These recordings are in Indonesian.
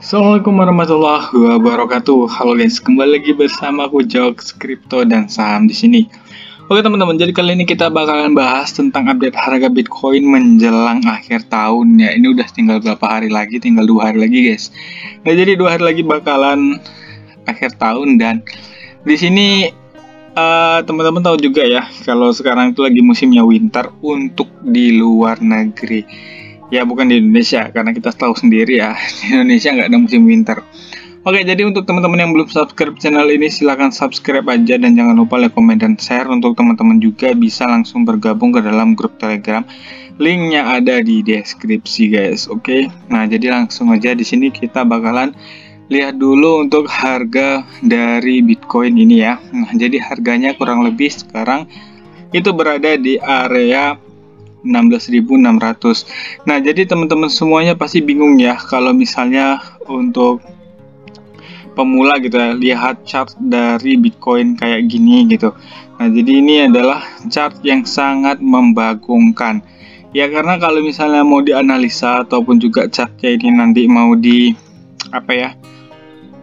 Assalamualaikum warahmatullahi wabarakatuh. Halo guys, kembali lagi bersama aku Jokes Crypto dan Saham di sini. Oke teman-teman, jadi kali ini kita bakalan bahas tentang update harga Bitcoin menjelang akhir tahun ya. Ini udah tinggal berapa hari lagi? Tinggal 2 hari lagi guys. Nah jadi 2 hari lagi bakalan akhir tahun dan di sini teman-teman tahu juga ya kalau sekarang itu lagi musimnya winter untuk di luar negeri. Ya bukan di Indonesia, karena kita tahu sendiri ya, di Indonesia nggak ada musim winter. Oke, jadi untuk teman-teman yang belum subscribe channel ini, silahkan subscribe aja dan jangan lupa like, komen, dan share. Untuk teman-teman juga bisa langsung bergabung ke dalam grup Telegram. Linknya ada di deskripsi guys, oke. Nah, jadi langsung aja di sini kita bakalan lihat dulu untuk harga dari Bitcoin ini ya. Nah, jadi harganya kurang lebih sekarang itu berada di area 16.600. Nah, jadi teman-teman semuanya pasti bingung ya kalau misalnya untuk pemula gitu ya, lihat chart dari Bitcoin kayak gini gitu. Nah, jadi ini adalah chart yang sangat membagongkan. Ya, karena kalau misalnya mau dianalisa ataupun juga chartnya ini nanti mau di apa ya?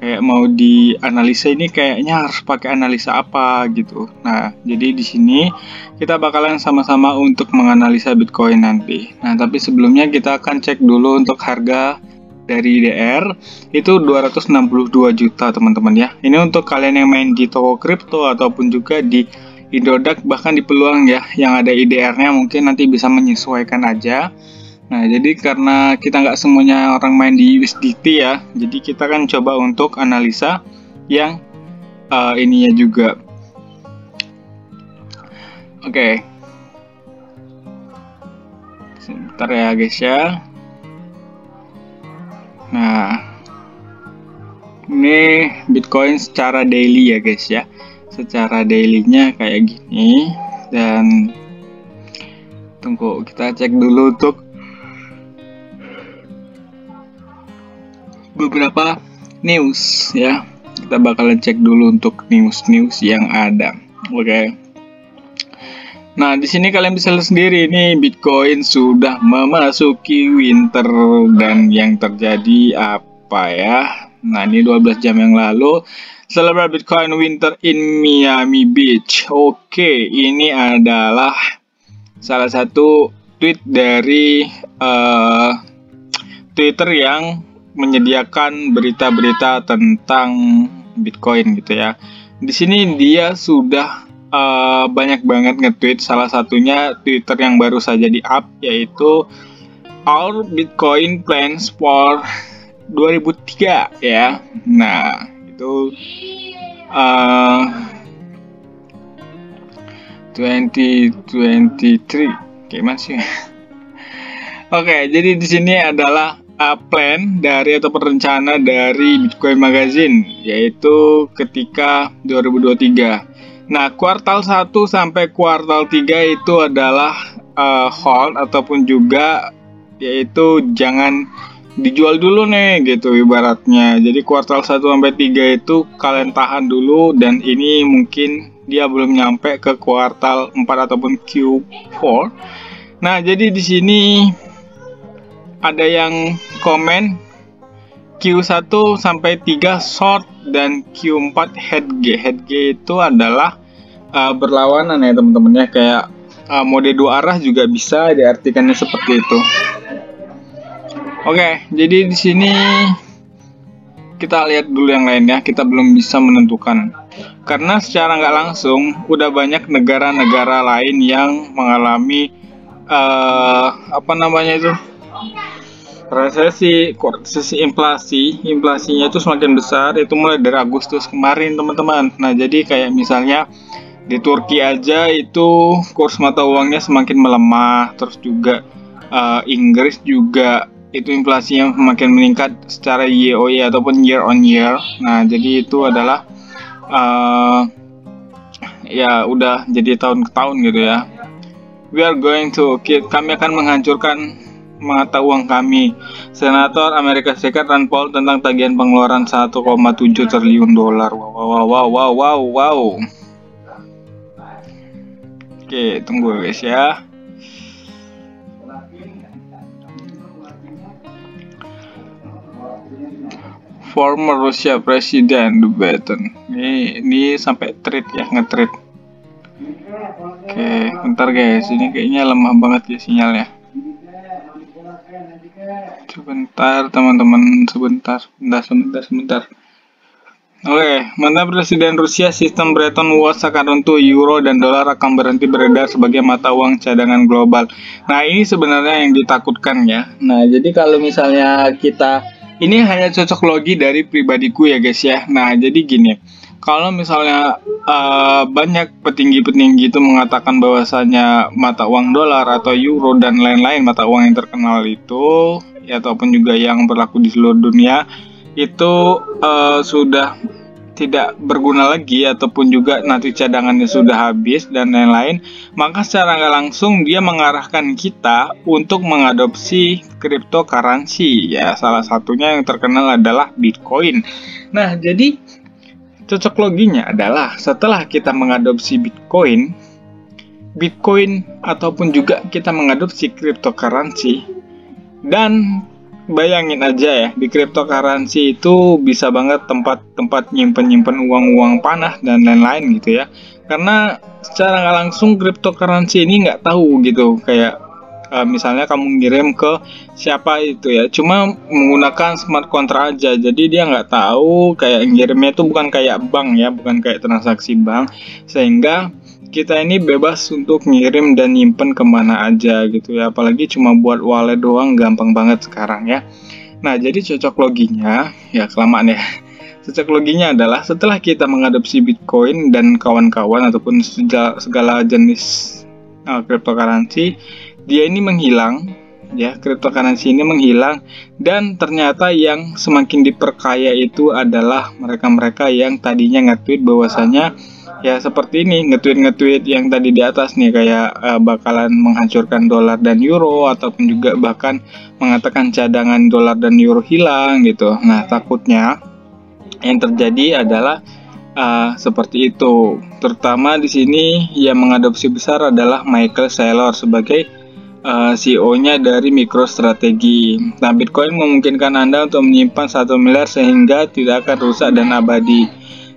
Kayak mau dianalisa ini kayaknya harus pakai analisa apa gitu. Nah, jadi di sini kita bakalan sama-sama untuk menganalisa Bitcoin nanti. Nah, tapi sebelumnya kita akan cek dulu untuk harga dari DR itu 262 juta teman-teman ya. Ini untuk kalian yang main di toko kripto ataupun juga di Indodax bahkan di peluang ya yang ada IDR-nya mungkin nanti bisa menyesuaikan aja. Nah, jadi karena kita nggak semuanya orang main di USDT ya, jadi kita kan coba untuk analisa yang ininya juga. Oke. Sebentar ya guys ya. Nah, ini Bitcoin secara daily ya guys ya. Secara dailynya kayak gini. Dan tunggu, kita cek dulu untuk beberapa news ya. Kita bakalan cek dulu untuk news yang ada. Oke. Nah, di sini kalian bisa lihat sendiri ini Bitcoin sudah memasuki winter dan yang terjadi apa ya? Nah, ini 12 jam yang lalu celebrate Bitcoin winter in Miami Beach. Oke, ini adalah salah satu tweet dari Twitter yang menyediakan berita-berita tentang Bitcoin gitu ya. Di sini dia sudah banyak banget nge-tweet. Salah satunya Twitter yang baru saja di-up yaitu Our Bitcoin Plans for 2003 ya. Nah, itu 2023 gimana sih? Oke, jadi di sini adalah plan dari atau rencana dari Bitcoin Magazine yaitu ketika 2023. Nah, kuartal 1 sampai kuartal 3 itu adalah hold ataupun juga yaitu jangan dijual dulu nih gitu ibaratnya. Jadi kuartal 1 sampai 3 itu kalian tahan dulu dan ini mungkin dia belum nyampe ke kuartal 4 ataupun Q4. Nah, jadi di sini ada yang komen Q1 sampai 3 short dan Q4 head G. Head G itu adalah berlawanan ya teman-teman ya, kayak mode dua arah juga bisa diartikannya seperti itu. Oke, jadi di sini kita lihat dulu yang lain ya. Kita belum bisa menentukan karena secara nggak langsung udah banyak negara-negara lain yang mengalami apa namanya itu resesi inflasinya itu semakin besar itu mulai dari Agustus kemarin teman-teman. Nah, jadi kayak misalnya di Turki aja itu kurs mata uangnya semakin melemah, terus juga Inggris juga itu inflasinya semakin meningkat secara YoY ataupun year on year. Nah, jadi itu adalah ya udah jadi tahun ke tahun gitu ya. We are going to kami akan menghancurkan mata uang kami. Senator Amerika Serikat Rand Paul tentang tagihan pengeluaran 1,7 triliun dolar. Wow. Oke, tunggu guys ya. former Russia President Biden. Ini sampai tweet ya, nge-tweet. Oke, bentar guys, ini kayaknya lemah banget ya sinyalnya. Sebentar teman-teman, sebentar. Oke, mantan Presiden Rusia, sistem Bretton Woods akan runtuh, euro dan dolar akan berhenti beredar sebagai mata uang cadangan global. Nah, ini sebenarnya yang ditakutkan ya. Nah, jadi kalau misalnya kita, ini hanya cocok logi dari pribadiku ya guys ya. Nah, jadi gini, kalau misalnya banyak petinggi-petinggi itu mengatakan bahwasanya mata uang dolar atau euro dan lain-lain mata uang yang terkenal itu, ya, ataupun juga yang berlaku di seluruh dunia, itu sudah tidak berguna lagi ataupun juga nanti cadangannya sudah habis dan lain-lain, maka secara nggak langsung dia mengarahkan kita untuk mengadopsi cryptocurrency ya, salah satunya yang terkenal adalah Bitcoin. Nah, jadi cocok loginya adalah setelah kita mengadopsi Bitcoin ataupun juga kita mengadopsi cryptocurrency, dan bayangin aja ya, di cryptocurrency itu bisa banget tempat nyimpen uang panas dan lain-lain gitu ya. Karena secara nggak langsung cryptocurrency ini nggak tahu gitu, kayak misalnya kamu ngirim ke siapa itu ya, cuma menggunakan smart contract aja, jadi dia nggak tahu kayak ngirimnya itu bukan kayak bank ya, bukan kayak transaksi bank, sehingga kita ini bebas untuk ngirim dan nyimpen kemana aja gitu ya, apalagi cuma buat wallet doang gampang banget sekarang ya. Nah, jadi cocok loginya ya, kelamaan ya, cocok loginya adalah setelah kita mengadopsi Bitcoin dan kawan-kawan ataupun segala jenis cryptocurrency, dia ini menghilang ya, cryptocurrency ini menghilang, dan ternyata yang semakin diperkaya itu adalah mereka-mereka yang tadinya nge-tweet bahwasanya ya seperti ini, nge-tweet yang tadi di atas nih, kayak bakalan menghancurkan dolar dan euro, ataupun juga bahkan mengatakan cadangan dolar dan euro hilang gitu. Nah, takutnya yang terjadi adalah seperti itu. Terutama di sini yang mengadopsi besar adalah Michael Saylor sebagai CEO-nya dari MicroStrategy. Nah, Bitcoin memungkinkan Anda untuk menyimpan 1 miliar sehingga tidak akan rusak dan abadi.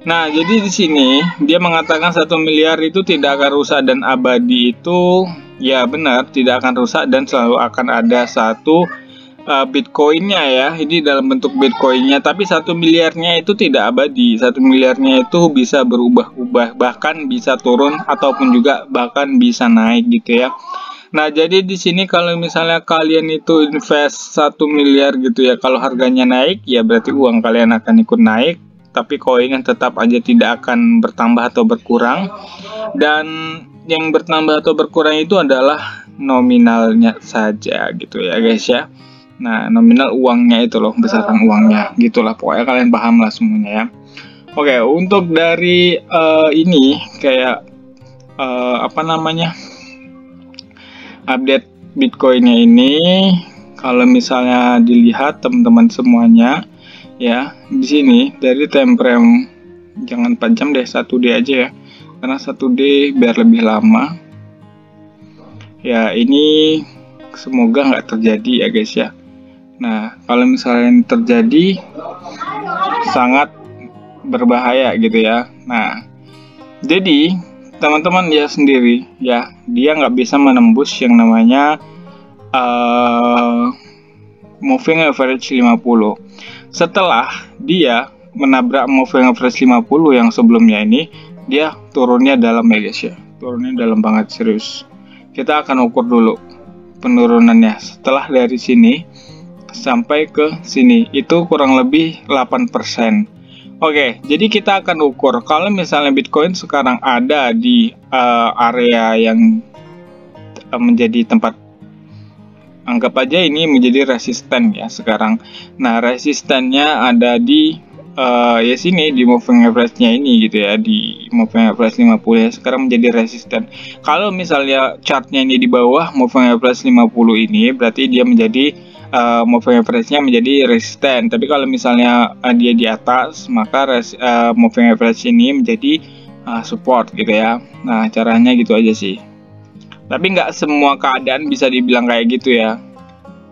Nah, jadi di sini dia mengatakan 1 miliar itu tidak akan rusak dan abadi, itu ya benar, tidak akan rusak dan selalu akan ada satu Bitcoinnya ya, ini dalam bentuk Bitcoinnya, tapi 1 miliarnya itu tidak abadi. 1 miliarnya itu bisa berubah-ubah, bahkan bisa turun ataupun juga bahkan bisa naik gitu ya. Nah, jadi di sini kalau misalnya kalian itu invest 1 miliar gitu ya, kalau harganya naik ya berarti uang kalian akan ikut naik, tapi koinnya tetap aja tidak akan bertambah atau berkurang. Dan yang bertambah atau berkurang itu adalah nominalnya saja gitu ya guys ya. Nah, nominal uangnya itu loh, besaran uangnya gitulah, pokoknya kalian paham lah semuanya ya. Oke, untuk dari ini kayak update Bitcoinnya ini, kalau misalnya dilihat teman-teman semuanya ya, di sini dari time frame jangan 4 jam deh, 1D aja ya, karena 1D biar lebih lama ya. Ini semoga nggak terjadi ya guys ya. Nah, kalau misalnya terjadi sangat berbahaya gitu ya. Nah, jadi teman-teman lihat sendiri ya, dia nggak bisa menembus yang namanya moving average 50. Setelah dia menabrak moving average 50 yang sebelumnya ini, dia turunnya dalam ya guys ya, turunnya dalam banget, serius. Kita akan ukur dulu penurunannya setelah dari sini sampai ke sini, itu kurang lebih 8%. Oke, jadi kita akan ukur kalau misalnya Bitcoin sekarang ada di area yang menjadi tempat, anggap aja ini menjadi resisten ya sekarang. Nah, resistennya ada di ya sini, di moving average-nya ini gitu ya, di moving average 50 ya, sekarang menjadi resisten. Kalau misalnya chartnya ini di bawah moving average 50 ini, berarti dia menjadi moving average-nya menjadi resisten. Tapi kalau misalnya dia di atas, maka moving average ini menjadi support gitu ya. Nah, caranya gitu aja sih. Tapi nggak semua keadaan bisa dibilang kayak gitu ya.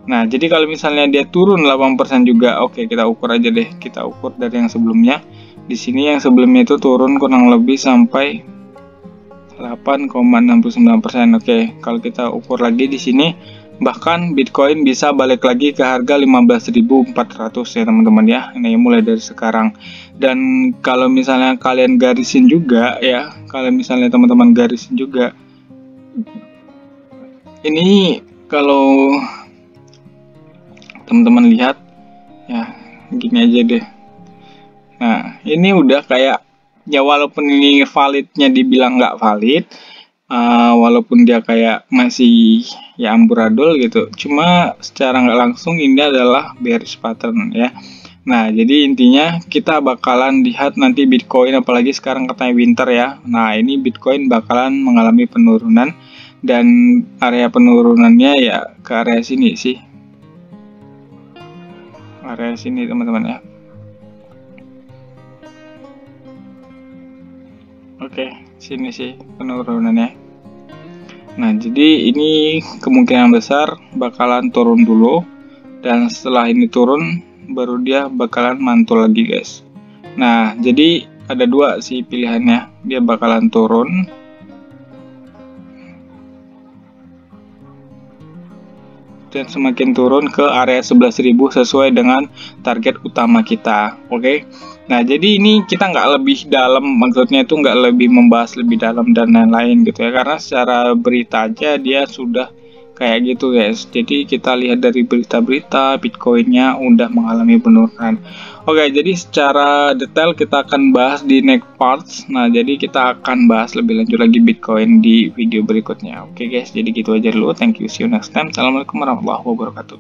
Nah, jadi kalau misalnya dia turun 8% juga, oke, kita ukur aja deh. Kita ukur dari yang sebelumnya. Di sini yang sebelumnya itu turun kurang lebih sampai 8,69%. Oke, kalau kita ukur lagi di sini, bahkan Bitcoin bisa balik lagi ke harga 15.400 ya teman-teman ya. Ini mulai dari sekarang. Dan kalau misalnya kalian garisin juga ya, kalau misalnya teman-teman garisin juga, ini kalau teman-teman lihat ya, gini aja deh. Nah, ini udah kayak ya, walaupun ini validnya dibilang nggak valid, walaupun dia kayak masih ya amburadul gitu, cuma secara nggak langsung ini adalah bearish pattern ya. Nah, jadi intinya kita bakalan lihat nanti Bitcoin, apalagi sekarang katanya winter ya. Nah, ini Bitcoin bakalan mengalami penurunan, dan area penurunannya ya ke area sini sih. Area sini teman-teman ya. Oke, sini sih penurunannya. Nah, jadi ini kemungkinan besar bakalan turun dulu, dan setelah ini turun baru dia bakalan mantul lagi guys. Nah, jadi ada dua sih pilihannya, dia bakalan turun dan semakin turun ke area 11.000 sesuai dengan target utama kita. Oke. Nah, jadi ini kita nggak lebih dalam, maksudnya itu nggak lebih membahas lebih dalam dan lain-lain gitu ya, karena secara berita aja dia sudah kayak gitu guys. Jadi kita lihat dari berita-berita Bitcoinnya udah mengalami penurunan. Oke, jadi secara detail kita akan bahas di next parts. Nah, jadi kita akan bahas lebih lanjut lagi Bitcoin di video berikutnya. Oke guys, jadi gitu aja dulu. Thank you, see you next time. Assalamualaikum warahmatullahi wabarakatuh.